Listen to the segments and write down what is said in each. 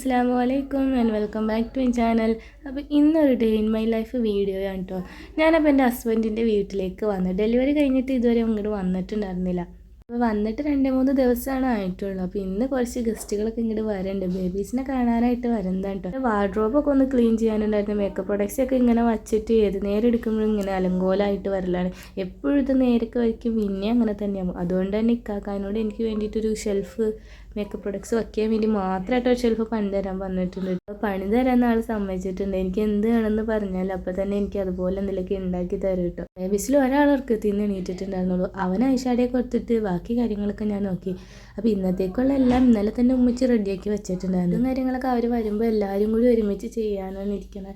അസ്സലാമു അലൈക്കും and welcome back to my channel. അപ്പോൾ ഇന്നൊരു day in my life video ആണ് കേട്ടോ. ഞാനപ്പോൾ എൻ്റെ ഹസ്ബൻഡിൻ്റെ വീട്ടിലേക്ക് വന്നു. ഡെലിവറി കഴിഞ്ഞിട്ട് ഇതുവരെ ഇങ്ങോട്ട് വന്നിട്ടുണ്ടായിരുന്നില്ല. അപ്പോൾ വന്നിട്ട് 2-3 ദിവസമാണ് ആയിട്ടുള്ളൂ. അപ്പോൾ ഇന്ന് കുറച്ച് ഗസ്റ്റുകളൊക്കെ ഇങ്ങോട്ട് വരുന്നുണ്ട്. ബേബീസിനെ കാണാനായിട്ട് വരുന്നതാണ് കേട്ടോ. വാർഡ്രോബൊക്കെ ഒന്ന് ക്ലീൻ ചെയ്യാനുണ്ടായിരുന്നു. മേക്കപ്പ് പ്രൊഡക്ട്സ് ഒക്കെ ഇങ്ങനെ വച്ചിട്ട് ഏത് നേരം എടുക്കുമ്പോഴും ഇങ്ങനെ അലങ്കോലമായിട്ട് വരലാണ്. എപ്പോഴും ഇത് നേരൊക്കെ വയ്ക്കും, പിന്നെ അങ്ങനെ തന്നെയാകും. അതുകൊണ്ട് തന്നെ ഇക്കാക്കാനോട് എനിക്ക് വേണ്ടിയിട്ടൊരു ഷെൽഫ് മേക്കപ്പ് പ്രൊഡക്ട്സ് വയ്ക്കാൻ വേണ്ടി മാത്രമായിട്ട് ഒരു ഷെൽഫ് പണി തരാൻ പറഞ്ഞിട്ടുണ്ട്. അപ്പോൾ പണി തരാൻ ആൾ സമ്മതിച്ചിട്ടുണ്ട്. എനിക്ക് എന്ത് വേണമെന്ന് പറഞ്ഞാൽ അപ്പോൾ തന്നെ എനിക്ക് അതുപോലെ എന്തെങ്കിലുമൊക്കെ ഉണ്ടാക്കി തരും കേട്ടോ. ബേബിസിൽ ഒരാൾ ഉറക്കത്തിൽ നിന്ന് എണീറ്റിട്ടുണ്ടായിരുന്നുള്ളൂ. അവൻ ഐഷാഡിയൊക്കെ കൊടുത്തിട്ട് ബാക്കി കാര്യങ്ങളൊക്കെ ഞാൻ നോക്കി. അപ്പോൾ ഇന്നത്തേക്കുള്ള എല്ലാം ഇന്നലെ തന്നെ ഉമ്മിച്ച് റെഡിയാക്കി വെച്ചിട്ടുണ്ടായിരുന്നു. കാര്യങ്ങളൊക്കെ അവർ വരുമ്പോൾ എല്ലാവരും കൂടി ഒരുമിച്ച് ചെയ്യാനാണ് ഇരിക്കുന്നത്.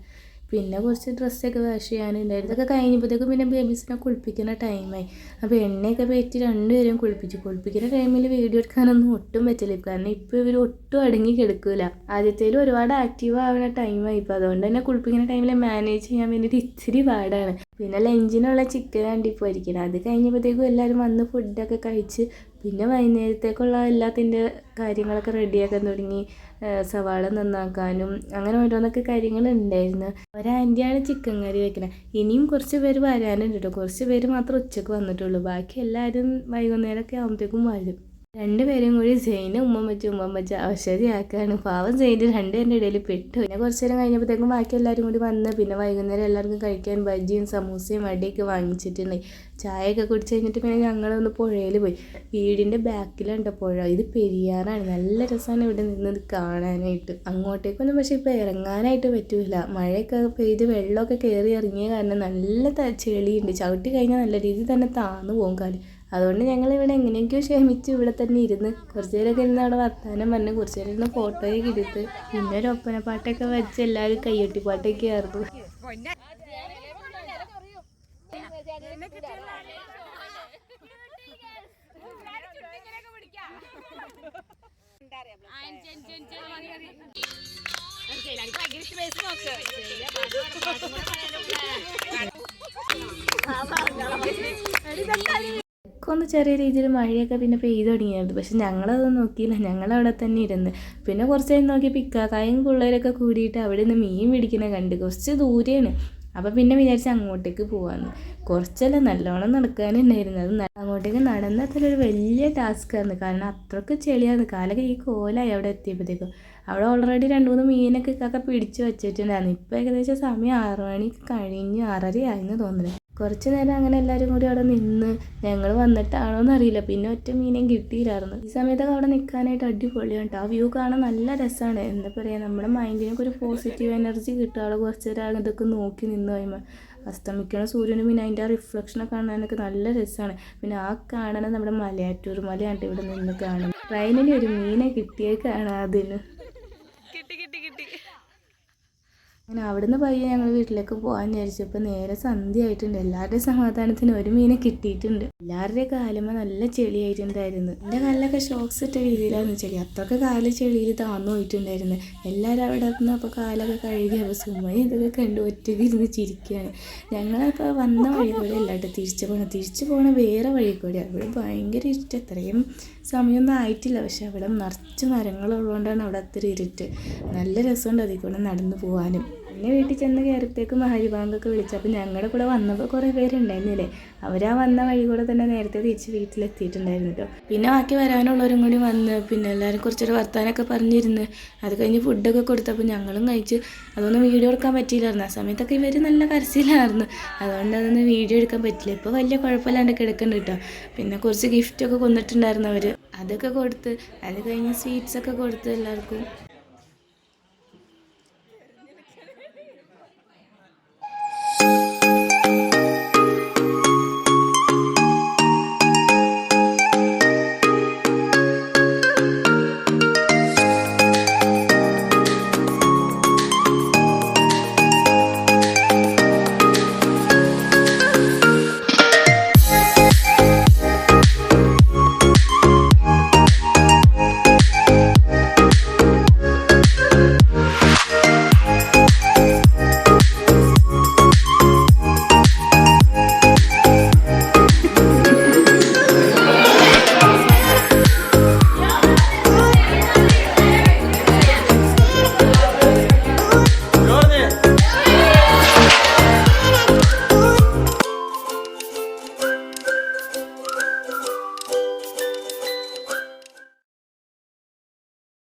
പിന്നെ കുറച്ച് ഡ്രസ്സൊക്കെ വാഷ് ചെയ്യാനുണ്ടായിരുന്നു. ഇതൊക്കെ കഴിഞ്ഞപ്പോഴത്തേക്കും പിന്നെ ബേബീസിനെ കുളിപ്പിക്കുന്ന ടൈമായി. അപ്പോൾ എണ്ണയൊക്കെ പറ്റി രണ്ടുപേരും കുളിപ്പിക്കുന്ന ടൈമിൽ വീഡിയോ എടുക്കാനൊന്നും ഒട്ടും പറ്റില്ല. കാരണം ഇപ്പോൾ ഇവർ ഒട്ടും അടങ്ങി കിടക്കില്ല. ആദ്യത്തേലും ഒരുപാട് ആക്റ്റീവ് ആവുന്ന ടൈമായി. ഇപ്പോൾ അതുകൊണ്ട് തന്നെ കുളിപ്പിക്കുന്ന ടൈമിൽ മാനേജ് ചെയ്യാൻ വേണ്ടിയിട്ട് ഇച്ചിരി പാടാണ്. പിന്നെ ലഞ്ചിനുള്ള ചിക്കനാണ് ഇപ്പോൾ ഇരിക്കുന്നത്. അത് കഴിഞ്ഞപ്പോഴത്തേക്കും എല്ലാവരും വന്ന് ഫുഡൊക്കെ കഴിച്ച് പിന്നെ വൈകുന്നേരത്തേക്കുള്ള എല്ലാത്തിൻ്റെ കാര്യങ്ങളൊക്കെ റെഡിയാക്കാൻ തുടങ്ങി. സവാള നന്നാക്കാനും അങ്ങനെ ഓരോന്നൊക്കെ കാര്യങ്ങളുണ്ടായിരുന്നു. ഒരാൻറ്റിയാണ് ചിക്കൻ കറി വെക്കുന്നത്. ഇനിയും കുറച്ച് പേര് വരാനുണ്ട് കേട്ടോ. കുറച്ച് പേര് മാത്രം ഉച്ചയ്ക്ക് വന്നിട്ടുള്ളൂ. ബാക്കി എല്ലാവരും വൈകുന്നേരമൊക്കെ ആകുമ്പോഴത്തേക്കും വരും. രണ്ടുപേരും കൂടി സെയിന് ഉമ്മ വെച്ച് അവശതിയാക്കാണ്. പാവം സെയിന് രണ്ടുപേരുടെ ഇടയിൽ പെട്ടു. പിന്നെ കുറച്ച് നേരം കഴിഞ്ഞപ്പോഴത്തേക്കും ബാക്കി എല്ലാവരും കൂടി വന്ന് പിന്നെ വൈകുന്നേരം എല്ലാവർക്കും കഴിക്കാൻ ബജ്ജിയും സമൂസയും അടിയൊക്കെ വാങ്ങിച്ചിട്ടുണ്ട്. ചായയൊക്കെ കുടിച്ച് കഴിഞ്ഞിട്ട് പിന്നെ ഞങ്ങളൊന്ന് പുഴയിൽ പോയി. വീടിൻ്റെ ബാക്കിലുണ്ട് പുഴ. ഇത് പെരിയാറാണ്. നല്ല രസമാണ് ഇവിടെ നിന്ന് കാണാനായിട്ട്. അങ്ങോട്ടേക്കൊന്നും പക്ഷേ ഇപ്പോൾ ഇറങ്ങാനായിട്ട് പറ്റൂല. മഴയൊക്കെ പെയ്ത് വെള്ളമൊക്കെ കയറി ഇറങ്ങിയ കാരണം നല്ല ചെളിയുണ്ട്. ചവിട്ടി കഴിഞ്ഞാൽ നല്ല രീതിയിൽ തന്നെ താന്നു പോകും കാല്. അതുകൊണ്ട് ഞങ്ങളിവിടെ എങ്ങനെയൊക്കെയോ ക്ഷമിച്ച് ഇവിടെ തന്നെ ഇരുന്ന് കുറച്ച് നേരമൊക്കെ ഇരുന്ന് അവിടെ വർത്താനം പറഞ്ഞ് കുറച്ച് നേരം ഇരുന്ന് ഫോട്ടോയൊക്കെ എടുത്ത് പിന്നെ ഒരു ഒപ്പന പാട്ടൊക്കെ വെച്ച് എല്ലാവരും കയ്യൊട്ടി പാട്ടൊക്കെ ആയിരുന്നു. ഒന്ന് ചെറിയ രീതിയിൽ മഴയൊക്കെ പിന്നെ പെയ്ത് തുടങ്ങിയായിരുന്നു. പക്ഷെ ഞങ്ങളതൊന്നും നോക്കിയില്ല. ഞങ്ങളവിടെ തന്നെ ഇരുന്ന് പിന്നെ കുറച്ച് നേരം നോക്കിയപ്പോൾ ഇക്കാക്കായും പിള്ളേരൊക്കെ കൂടിയിട്ട് അവിടെ നിന്ന് മീൻ പിടിക്കണ കണ്ട്. കുറച്ച് ദൂരെയാണ്. അപ്പോൾ പിന്നെ വിചാരിച്ച് അങ്ങോട്ടേക്ക് പോകാമെന്ന്. കുറച്ചല്ല നല്ലോണം നടക്കാനുണ്ടായിരുന്നു. അത് അങ്ങോട്ടേക്ക് നടന്നതിലൊരു വലിയ ടാസ്ക്കായിരുന്നു. കാരണം അത്രയ്ക്ക് ചെളിയായിരുന്നു. കാലൊക്കെ ഈ കോലായി അവിടെ എത്തിയപ്പോഴത്തേക്കും. അവിടെ ഓൾറെഡി 2-3 മീനൊക്കെ ഇക്കാക്ക പിടിച്ച് വെച്ചിട്ടുണ്ടായിരുന്നു. ഇപ്പോൾ ഏകദേശം സമയം 6 മണി കഴിഞ്ഞ് 6:30 ആയെന്ന് തോന്നുന്നത്. കുറച്ച് നേരം അങ്ങനെ എല്ലാവരും കൂടി അവിടെ നിന്ന് ഞങ്ങൾ വന്നിട്ടാണോ എന്നറിയില്ല. പിന്നെ ഒറ്റ മീനെയും കിട്ടിയില്ലായിരുന്നു. ഈ സമയത്തൊക്കെ അവിടെ നിൽക്കാനായിട്ട് അടിപൊളിയാണ് കേട്ടോ. ആ വ്യൂ കാണാൻ നല്ല രസമാണ്. എന്താ പറയുക, നമ്മുടെ മൈൻഡിനൊക്കെ ഒരു പോസിറ്റീവ് എനർജി കിട്ടും. അവിടെ കുറച്ച് നേരം ഇതൊക്കെ നോക്കി നിന്ന് കഴിയുമ്പോൾ അസ്തമിക്കണ സൂര്യനും പിന്നെ അതിൻ്റെ ആ റിഫ്ലക്ഷനൊക്കെ കാണാനൊക്കെ നല്ല രസമാണ്. പിന്നെ ആ കാണാൻ നമ്മുടെ മലയാറ്റൂർ മലയാണ് ഇവിടെ നിന്ന് കാണുന്നത്. ട്രെയിനിൽ ഒരു മീനെ കിട്ടിയേക്കാണ് അതിന്. അങ്ങനെ അവിടുന്ന് പയ്യെ ഞങ്ങൾ വീട്ടിലേക്ക് പോകാൻ വിചാരിച്ചപ്പോൾ നേരെ സന്ധ്യ ആയിട്ടുണ്ട്. എല്ലാവരുടെയും സമാധാനത്തിന് ഒരു മീനെ കിട്ടിയിട്ടുണ്ട്. എല്ലാവരുടെയും കാലുമ്പോൾ നല്ല ചെളിയായിട്ടുണ്ടായിരുന്നു. എൻ്റെ കാലിലൊക്കെ ഷോക്സ് ഇട്ട രീതിയിലായിരുന്നു ചെളി. അത്രയൊക്കെ കാല് ചെളിയിൽ താന്നു പോയിട്ടുണ്ടായിരുന്നു. എല്ലാവരും അവിടെ നിന്ന് അപ്പോൾ കാലൊക്കെ കഴുകി അപ്പോൾ സുമ ഇതൊക്കെ കണ്ട് ഒറ്റയ്ക്ക് ഇരുന്ന് ചിരിക്കുകയാണ്. ഞങ്ങളപ്പോൾ വന്ന വഴി കൂടെ അല്ല കേട്ടോ തിരിച്ചു പോകണ വേറെ വഴി കൂടെ. അവിടെ ഭയങ്കര ഇരുട്ട്. അത്രയും സമയമൊന്നും ആയിട്ടില്ല. പക്ഷെ അവിടെ നിറച്ച് മരങ്ങളുള്ളതുകൊണ്ടാണ് അവിടെ അത്ര ഇരുട്ട്. നല്ല രസമുണ്ട് അതിൽ കൂടെ നടന്നു പോകാനും. പിന്നെ വീട്ടിൽ ചെന്ന് കയറിയപ്പോഴേക്കും മഹരിബാങ്കൊക്കെ വിളിച്ചു. അപ്പോൾ ഞങ്ങളുടെ കൂടെ വന്നപ്പോൾ കുറേ പേരുണ്ടായിരുന്നില്ലേ. അവരാ വന്ന വഴി കൂടെ തന്നെ നേരത്തെ തിരിച്ച് വീട്ടിലെത്തിയിട്ടുണ്ടായിരുന്നു കേട്ടോ. പിന്നെ ബാക്കി വരാനുള്ളവരും കൂടി വന്ന് പിന്നെ എല്ലാവരും കുറച്ചൊരു വർത്താനൊക്കെ പറഞ്ഞിരുന്ന് അത് കഴിഞ്ഞ് ഫുഡൊക്കെ കൊടുത്തപ്പോൾ ഞങ്ങളും കഴിച്ച്. അതൊന്നും വീഡിയോ എടുക്കാൻ പറ്റിയില്ലായിരുന്നു. ആ സമയത്തൊക്കെ ഇവർ നല്ല കരച്ചിലായിരുന്നു. അതുകൊണ്ട് അതൊന്നും വീഡിയോ എടുക്കാൻ പറ്റില്ല. ഇപ്പോൾ വലിയ കുഴപ്പമില്ലാണ്ട് കിടക്കുന്നുണ്ട് കേട്ടോ. പിന്നെ കുറച്ച് ഗിഫ്റ്റൊക്കെ കൊന്നിട്ടുണ്ടായിരുന്നു അവർ. അതൊക്കെ കൊടുത്ത് അത് കഴിഞ്ഞ് സ്വീറ്റ്സൊക്കെ കൊടുത്ത് എല്ലാവർക്കും